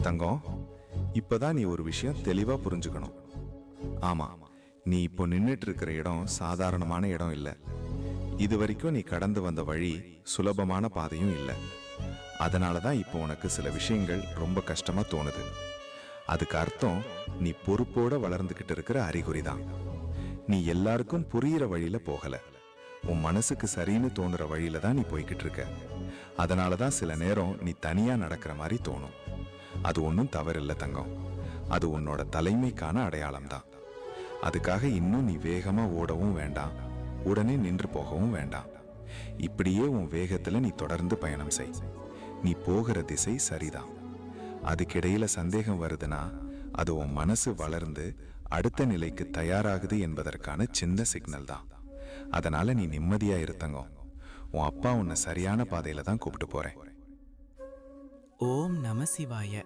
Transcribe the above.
தங்கம், இப்பதான் நீ ஒரு விஷயம் தெளிவா புரிஞ்சுக்கணும். ஆமா, நீ இப்போ நின்னுட்டு இருக்கிற இடம் சாதாரணமான இடம் இல்ல. இது வரைக்கும் நீ கடந்து வந்த வழி சுலபமான பாதையும் இல்ல. அதனாலதான் இப்போ உனக்கு சில விஷயங்கள் ரொம்ப கஷ்டமா தோணுது. அதுக்கு அர்த்தம் நீ பொறுப்போட வளர்ந்துகிட்டு இருக்கிற அறிகுறிதான். நீ எல்லாருக்கும் புரியிற வழியில போகல. உன் மனசுக்கு சரின்னு தோணுற வழியில தான் நீ போய்கிட்டு இருக்க. அதனாலதான் சில நேரம் நீ தனியா நடக்கிற மாதிரி தோணும். அது ஒன்றும் தவறில்லை தங்கம். அது உன்னோட தலைமைக்கான அடையாளம் தான். அதுக்காக இன்னும் நீ வேகமா ஓடவும் வேண்டாம், உடனே நின்று போகவும் வேண்டாம். இப்படியே உன் வேகத்துல நீ தொடர்ந்து பயணம் செய். நீ போகிற திசை சரிதான். அதுக்கிடையில சந்தேகம் வருதுன்னா அது உன் மனசு வளர்ந்து அடுத்த நிலைக்கு தயாராகுது என்பதற்கான சின்ன சிக்னல் தான். அதனால நீ நிம்மதியா இரு தங்கம். உன் அப்பா உன்னை சரியான பாதையில தான் கூப்பிட்டு போறேன். ஓம் நம சிவாய.